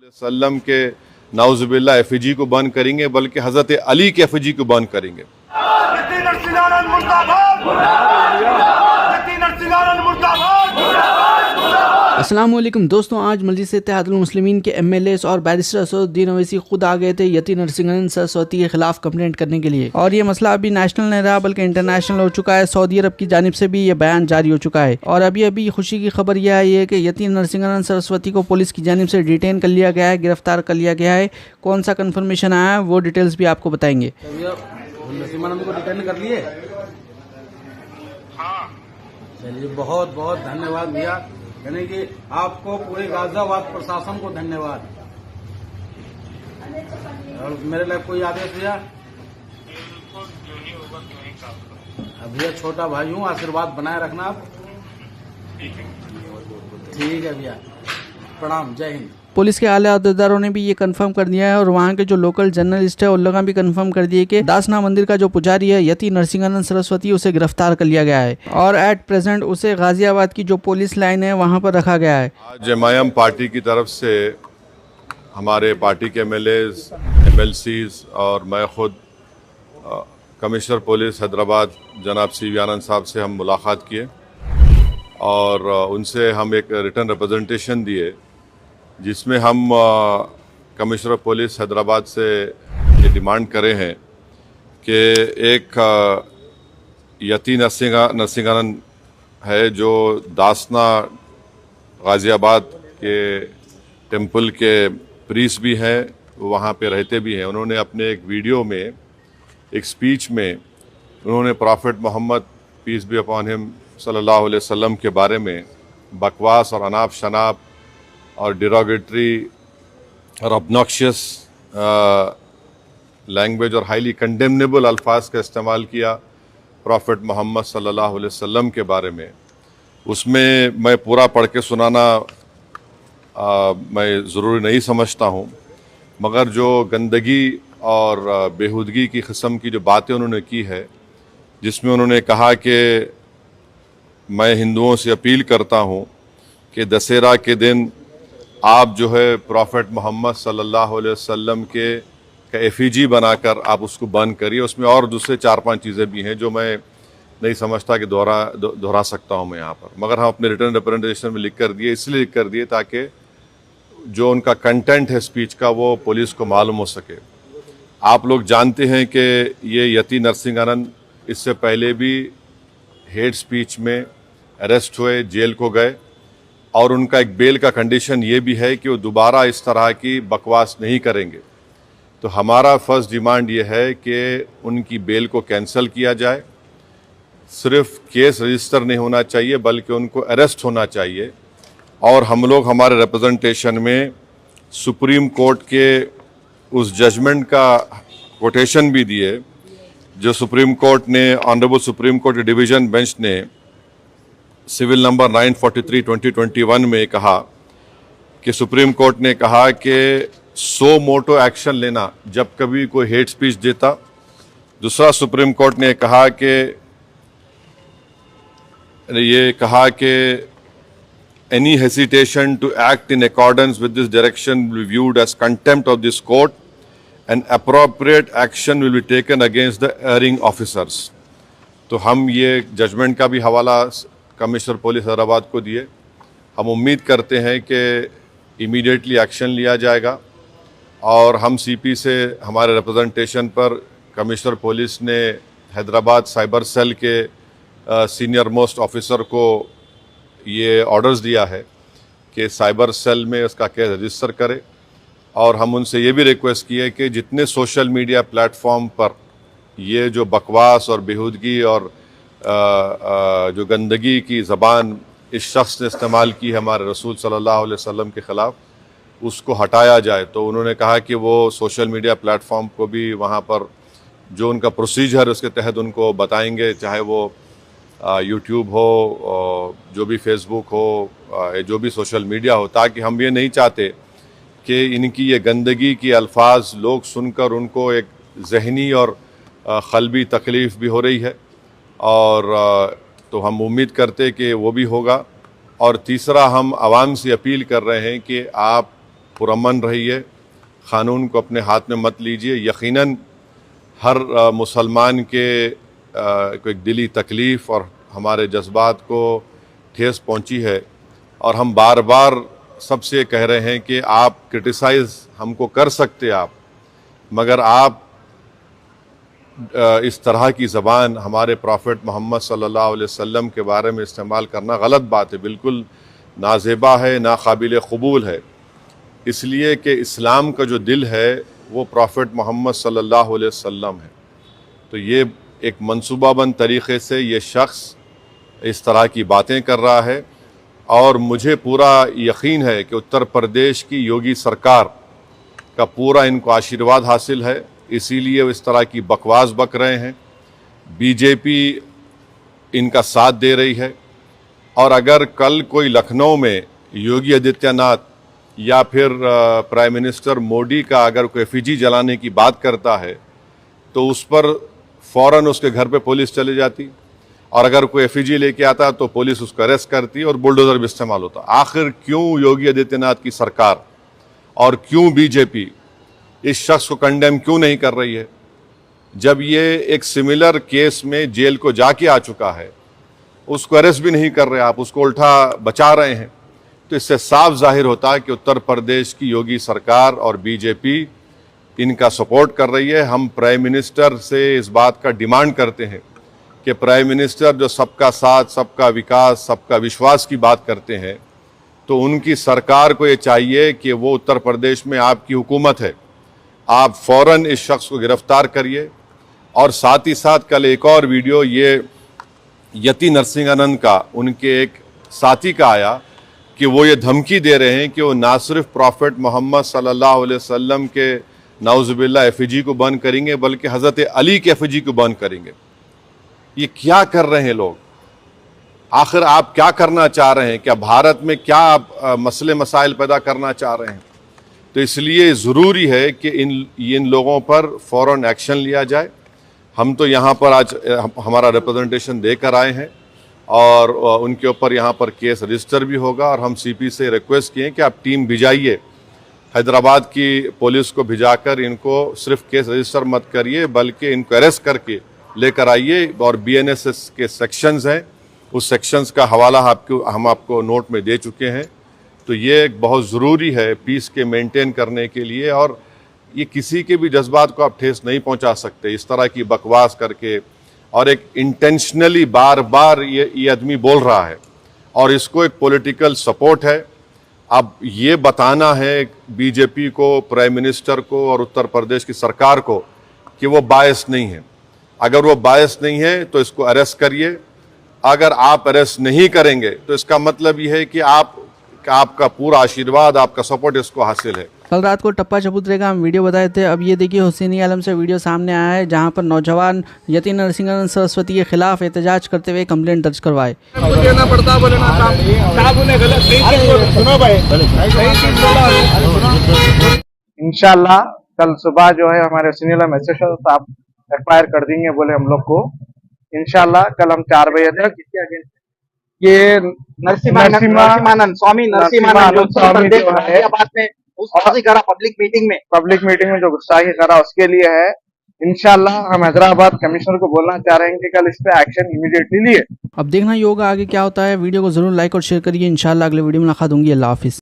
वसल्लम के नाउज़ुबिल्लाह एफिजी को बर्न करेंगे, बल्कि हज़रत अली के एफिजी को बर्न करेंगे। अस्सलाम वालेकुम दोस्तों, आज मजलिस इत्तेहादुल मुस्लिमीन के MLAs और बैरिस्टर असदुद्दीन ओवैसी खुद आ गए थे यती नरसिंगन सरस्वती के खिलाफ कंप्लेंट करने के लिए। और ये मसला अभी नेशनल नहीं रहा बल्कि इंटरनेशनल हो चुका है। सऊदी अरब की जानिब से भी ये बयान जारी हो चुका है। और अभी खुशी की खबर यह है कि यती नरसिंगन सरस्वती को पुलिस की जानिब से डिटेन कर लिया गया है, गिरफ्तार कर लिया गया है। कौन सा कन्फर्मेशन आया है वो डिटेल्स भी आपको बताएंगे। चलिए, बहुत बहुत धन्यवाद भैया, यानी कि आपको पूरे गाजियाबाद प्रशासन को धन्यवाद। और मेरे लिए कोई आदेश भैया? भैया छोटा भाई हूँ, आशीर्वाद बनाए रखना आप। ठीक है भैया, प्रणाम, जय हिंद। पुलिस के आला अहदेदारों ने भी ये कंफर्म कर दिया है और वहाँ के जो लोकल जर्नलिस्ट है उन लोगों ने भी कंफर्म कर दिया कि दासना मंदिर का जो पुजारी है यती नरसिंगन सरस्वती, उसे गिरफ्तार कर लिया गया है और एट प्रेजेंट उसे गाजियाबाद की जो पुलिस लाइन है वहाँ पर रखा गया है। आज एमआईएम पार्टी की तरफ से हमारे पार्टी के MLAs, MLCs और मैं खुद कमिश्नर पुलिस हैदराबाद जनाब CV आनंद साहब से हम मुलाकात किए और उनसे हम एक रिटर्न रिप्रेजेंटेशन दिए, जिसमें हम कमिश्नर पुलिस हैदराबाद से ये डिमांड करे हैं कि एक यती नरसिंगन है जो दासना गाजियाबाद के टेंपल के प्रीस्ट भी हैं, वहाँ पे रहते भी हैं। उन्होंने अपने एक वीडियो में, एक स्पीच में उन्होंने prophet Muhammad peace be upon him सल्लल्लाहु अलैहि वसल्लम के बारे में बकवास और अनाप शनाप और डिरोगेटरी और ऑब्नॉक्शियस लैंग्वेज और हाईली कंडेमनेबल अल्फाज का इस्तेमाल किया प्रॉफिट मोहम्मद सल्लल्लाहु अलैहि वसल्लम के बारे में। उसमें मैं पूरा पढ़ के सुनाना मैं ज़रूरी नहीं समझता हूँ, मगर जो गंदगी और बेहूदगी की किस्म की जो बातें उन्होंने की है, जिसमें उन्होंने कहा कि मैं हिंदुओं से अपील करता हूँ कि दशहरा के दिन आप जो है प्रॉफिट मोहम्मद सल्लल्लाहु अलैहि वसल्लम के का एफिजी बनाकर आप उसको बर्न करिए। उसमें और दूसरे 4-5 चीज़ें भी हैं जो मैं नहीं समझता कि दोहरा सकता हूं मैं यहाँ पर, मगर हम अपने रिटर्न रिप्रेजेंटेशन में लिख कर दिए, इसलिए लिख कर दिए ताकि जो उनका कंटेंट है स्पीच का वो पुलिस को मालूम हो सके। आप लोग जानते हैं कि ये यती नरसिंगन इससे पहले भी हेट स्पीच में अरेस्ट हुए, जेल को गए और उनका एक बेल का कंडीशन ये भी है कि वो दोबारा इस तरह की बकवास नहीं करेंगे। तो हमारा फर्स्ट डिमांड ये है कि उनकी बेल को कैंसिल किया जाए। सिर्फ केस रजिस्टर नहीं होना चाहिए बल्कि उनको अरेस्ट होना चाहिए। और हम लोग हमारे रिप्रेजेंटेशन में सुप्रीम कोर्ट के उस जजमेंट का कोटेशन भी दिए जो सुप्रीम कोर्ट ने, honourable supreme court division bench ने सिविल नंबर 943/2021 में कहा कि सुप्रीम कोर्ट ने कहा कि सो मोटो एक्शन लेना जब कभी कोई हेट स्पीच देता। दूसरा, सुप्रीम कोर्ट ने कहा कि any hesitation to act in accordance with this direction will be viewed as contempt of this court and appropriate action will be taken against the erring officers. तो हम ये judgement का भी हवाला कमिश्नर पुलिस हैदराबाद को दिए। हम उम्मीद करते हैं कि इमीडिएटली एक्शन लिया जाएगा और हम CP से हमारे रिप्रेजेंटेशन पर कमिश्नर पुलिस ने हैदराबाद साइबर सेल के सीनियर मोस्ट ऑफिसर को ये ऑर्डर्स दिया है कि साइबर सेल में इसका केस रजिस्टर करे। और हम उनसे ये भी रिक्वेस्ट की है कि जितने सोशल मीडिया प्लेटफॉर्म पर ये जो बकवास और बेहूदगी और जो गंदगी की ज़बान इस शख्स ने इस्तेमाल की है हमारे रसूल सल्लल्लाहु अलैहि वसल्लम के ख़िलाफ़, उसको हटाया जाए। तो उन्होंने कहा कि वो सोशल मीडिया प्लेटफॉर्म को भी वहाँ पर जो उनका प्रोसीजर उसके तहत उनको बताएंगे, चाहे वो यूट्यूब हो, जो भी फेसबुक हो, जो भी सोशल मीडिया हो, ताकि हम ये नहीं चाहते कि इनकी ये गंदगी की अल्फाज लोग सुनकर उनको एक जहनी और क़ल्बी तकलीफ़ भी हो रही है। और तो हम उम्मीद करते कि वो भी होगा। और तीसरा, हम आवाम से अपील कर रहे हैं कि आप पुरअमन रहिए, क़ानून को अपने हाथ में मत लीजिए। यकीनन हर मुसलमान के को एक दिली तकलीफ़ और हमारे जज्बात को ठेस पहुंची है, और हम बार बार सबसे कह रहे हैं कि आप क्रिटिसाइज़ हमको कर सकते आप, मगर आप इस तरह की ज़बान हमारे प्रॉफिट मोहम्मद सल्लल्लाहु अलैहि वसल्लम के बारे में इस्तेमाल करना गलत बात है, बिल्कुल नाज़ेबा है, नाकाबिल क़बूल है। इसलिए कि इस्लाम का जो दिल है वो प्रॉफिट मोहम्मद सल्लल्लाहु अलैहि वसल्लम है। तो ये एक मंसूबाबंद तरीक़े से ये शख्स इस तरह की बातें कर रहा है, और मुझे पूरा यकीन है कि उत्तर प्रदेश की योगी सरकार का पूरा इनको आशीर्वाद हासिल है, इसीलिए वो इस तरह की बकवास बक रहे हैं। बीजेपी इनका साथ दे रही है, और अगर कल कोई लखनऊ में योगी आदित्यनाथ या फिर प्राइम मिनिस्टर मोदी का अगर कोई एफिजी जलाने की बात करता है तो उस पर फ़ौरन उसके घर पे पुलिस चली जाती, और अगर कोई एफिजी लेके आता तो पुलिस उसको अरेस्ट करती और बुलडोज़र भी इस्तेमाल होता। आखिर क्यों योगी आदित्यनाथ की सरकार और क्यों बीजेपी इस शख्स को कंडेम क्यों नहीं कर रही है, जब ये एक सिमिलर केस में जेल को जाके आ चुका है, उसको अरेस्ट भी नहीं कर रहे आप, उसको उल्टा बचा रहे हैं। तो इससे साफ जाहिर होता है कि उत्तर प्रदेश की योगी सरकार और बीजेपी इनका सपोर्ट कर रही है। हम प्राइम मिनिस्टर से इस बात का डिमांड करते हैं कि प्राइम मिनिस्टर जो सबका साथ, सबका विकास, सबका विश्वास की बात करते हैं, तो उनकी सरकार को ये चाहिए कि वो उत्तर प्रदेश में आपकी हुकूमत है, आप फ़ौरन इस शख्स को गिरफ्तार करिए। और साथ ही साथ कल एक और वीडियो ये यति नरसिंहानंद का, उनके एक साथी का आया कि वो ये धमकी दे रहे हैं कि वो ना सिर्फ प्रॉफिट मोहम्मद सल्लल्लाहु अलैहि वसल्लम के नाउज़ुबिल्लाह एफिजी को बंद करेंगे, बल्कि हज़रत अली के एफिजी को बंद करेंगे। ये क्या कर रहे हैं लोग? आखिर आप क्या करना चाह रहे हैं? क्या भारत में क्या आप मसले मसाइल पैदा करना चाह रहे हैं? तो इसलिए ज़रूरी है कि इन लोगों पर फ़ौरन एक्शन लिया जाए। हम तो यहाँ पर आज हमारा रिप्रेजेंटेशन देकर आए हैं, और उनके ऊपर यहाँ पर केस रजिस्टर भी होगा, और हम सीपी से रिक्वेस्ट किए कि आप टीम भिजाइए, हैदराबाद की पुलिस को भिजाकर इनको सिर्फ केस रजिस्टर मत करिए, बल्कि इनको अरेस्ट करके लेकर आइए। और बीएनएस के सेक्शंस हैं, उस सेक्शंस का हवाला हम आपको नोट में दे चुके हैं। तो ये एक बहुत ज़रूरी है पीस के मेंटेन करने के लिए, और ये किसी के भी जज्बात को आप ठेस नहीं पहुंचा सकते इस तरह की बकवास करके। और एक इंटेंशनली बार बार ये आदमी बोल रहा है, और इसको एक पॉलिटिकल सपोर्ट है। अब ये बताना है बीजेपी को, प्राइम मिनिस्टर को और उत्तर प्रदेश की सरकार को कि वो बायस नहीं है। अगर वो बायस नहीं है तो इसको अरेस्ट करिए। अगर आप अरेस्ट नहीं करेंगे तो इसका मतलब ये है कि आपका पूरा आशीर्वाद, आपका सपोर्ट इसको हासिल है। कल रात को टप्पा चबूतरे का हम वीडियो बताए थे। अब ये देखिए हुसैनी आलम से वीडियो सामने आया है, जहां पर नौजवान यति नरसिंहानंद सरस्वती के खिलाफ एहतजाज करते हुए कंप्लेंट दर्ज करवाए। देना पड़ता बोलना साहब उन्हें गलत नहीं सुनो भाई, इंशाल्लाह कल सुबह जो है हमारे सीनियर मैसेज साहब FIR कर देंगे बोले हम लोग को। इंशाल्लाह कल हम 4 बजे तक ये नरसिम्हानंद स्वामी नरसिम्हानंद पब्लिक मीटिंग में जो गुस्ताखी करा उसके लिए है। इंशाल्लाह हम हैदराबाद कमिश्नर को बोलना चाह रहे हैं कि कल इस पे एक्शन इमीडिएटली लिए। अब देखना ही होगा आगे क्या होता है। वीडियो को जरूर लाइक और शेयर करिए। इंशाल्लाह अगले वीडियो में मुलाकात होंगी। अल्लाह हाफिज़।